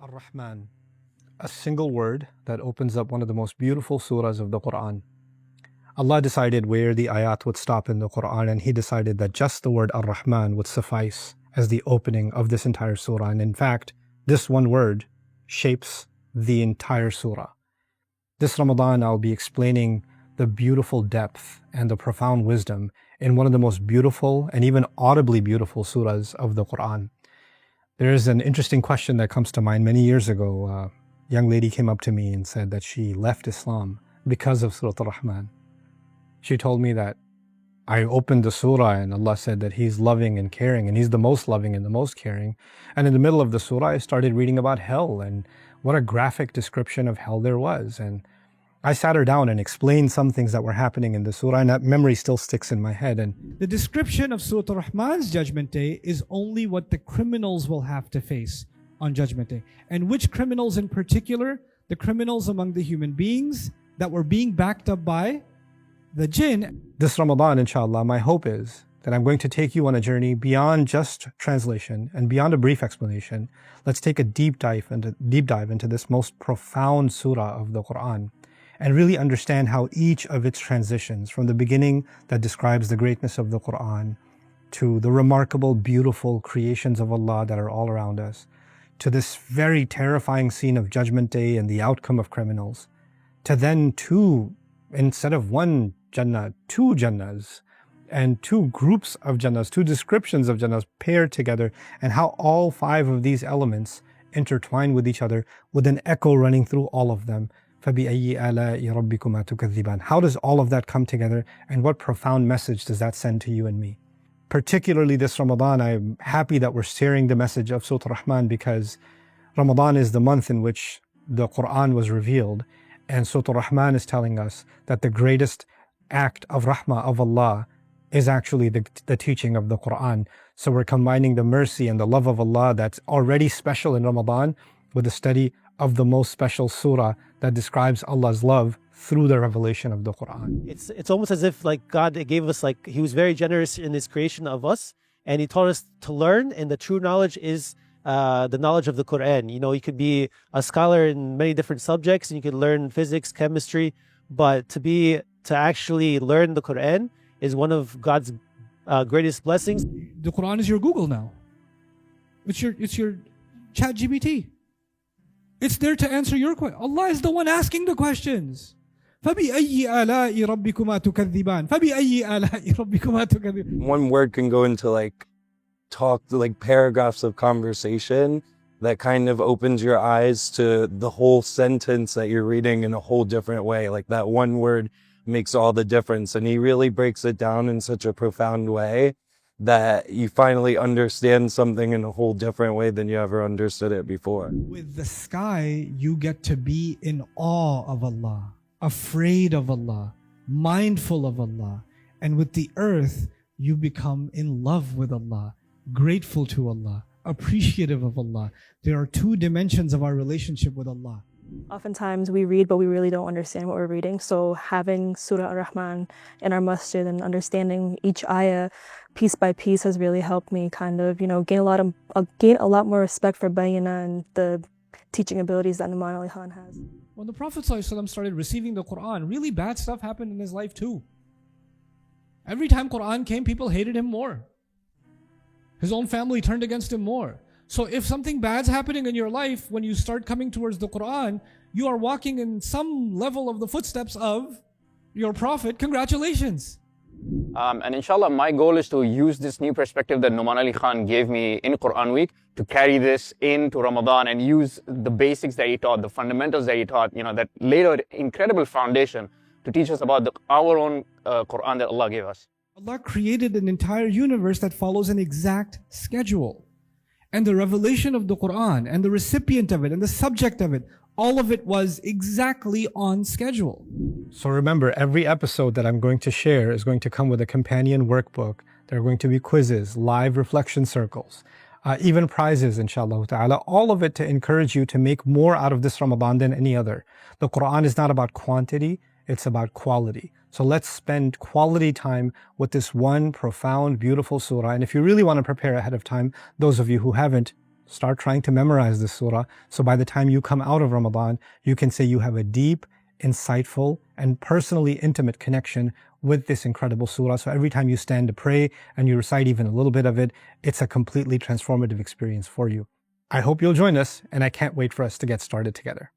Ar-Rahman, a single word that opens up one of the most beautiful surahs of the Quran. Allah decided where the ayat would stop in the Quran, and He decided that just the word Ar-Rahman would suffice as the opening of this entire surah. And in fact, this one word shapes the entire surah. This Ramadan, I'll be explaining the beautiful depth and the profound wisdom in one of the most beautiful and even audibly beautiful surahs of the Quran. There is an interesting question that comes to mind. Many years ago, a young lady came up to me and said that she left Islam because of Surah Ar-Rahman. She told me that I opened the surah and Allah said that He's loving and caring, and He's the most loving and the most caring. And in the middle of the surah, I started reading about hell and what a graphic description of hell there was. And I sat her down and explained some things that were happening in the surah, and that memory still sticks in my head. And the description of Surah Ar-Rahman's Judgment Day is only what the criminals will have to face on Judgment Day. And which criminals in particular? The criminals among the human beings that were being backed up by the jinn. This Ramadan, inshallah, my hope is that I'm going to take you on a journey beyond just translation and beyond a brief explanation. Let's take a deep dive into this most profound surah of the Quran, and really understand how each of its transitions, from the beginning that describes the greatness of the Quran, to the remarkable, beautiful creations of Allah that are all around us, to this very terrifying scene of Judgment Day and the outcome of criminals, to then instead of one Jannah, two Jannahs, and two groups of Jannahs, two descriptions of Jannahs paired together, and how all five of these elements intertwine with each other with an echo running through all of them. فَبِأَيِّ آلَاءِ رَبِّكُمَا تُكَذِّبَانِ. How does all of that come together, and what profound message does that send to you and me? Particularly this Ramadan, I'm happy that we're sharing the message of Surah Ar-Rahman, because Ramadan is the month in which the Quran was revealed, and Surah Ar-Rahman is telling us that the greatest act of rahmah of Allah is actually the teaching of the Quran. So we're combining the mercy and the love of Allah that's already special in Ramadan with the study of the most special surah that describes Allah's love through the revelation of the Quran. It's almost as if like God gave us, like He was very generous in His creation of us, and He taught us to learn, and the true knowledge is the knowledge of the Quran. You know, you could be a scholar in many different subjects, and you could learn physics, chemistry, but to actually learn the Quran is one of God's greatest blessings. The Quran is your Google now. It's your ChatGPT. It's there to answer your question. Allah is the one asking the questions. فَبِأَيِّ آلَاءِ رَبِّكُمَا تُكَذِّبَانِ فَبِأَيِّ آلَاءِ رَبِّكُمَا تُكَذِّبَانِ. One word can go into paragraphs of conversation that kind of opens your eyes to the whole sentence that you're reading in a whole different way. Like that one word makes all the difference, and He really breaks it down in such a profound way that you finally understand something in a whole different way than you ever understood it before. With the sky, you get to be in awe of Allah, afraid of Allah, mindful of Allah. And with the earth, you become in love with Allah, grateful to Allah, appreciative of Allah. There are two dimensions of our relationship with Allah. Oftentimes we read, but we really don't understand what we're reading. So having Surah Ar-Rahman in our masjid and understanding each ayah piece by piece has really helped me kind of, gain a lot more respect for Bayyinah and the teaching abilities that Nouman Ali Khan has. When the Prophet ﷺ started receiving the Quran, really bad stuff happened in his life too. Every time Quran came, people hated him more. His own family turned against him more. So if something bad's happening in your life, when you start coming towards the Quran, you are walking in some level of the footsteps of your Prophet. Congratulations. And inshallah, my goal is to use this new perspective that Nouman Ali Khan gave me in Quran Week to carry this into Ramadan and use the basics that he taught, the fundamentals that he taught, that laid an incredible foundation to teach us about our own Quran that Allah gave us. Allah created an entire universe that follows an exact schedule. And the revelation of the Quran and the recipient of it and the subject of it, all of it was exactly on schedule. So remember, every episode that I'm going to share is going to come with a companion workbook. There are going to be quizzes, live reflection circles, even prizes, inshallah ta'ala. All of it to encourage you to make more out of this Ramadan than any other. The Quran is not about quantity, it's about quality. So let's spend quality time with this one profound, beautiful surah. And if you really want to prepare ahead of time, those of you who haven't, Start trying to memorize this surah. So by the time you come out of Ramadan, you can say you have a deep, insightful, and personally intimate connection with this incredible surah. So every time you stand to pray and you recite even a little bit of it, it's a completely transformative experience for you. I hope you'll join us, and I can't wait for us to get started together.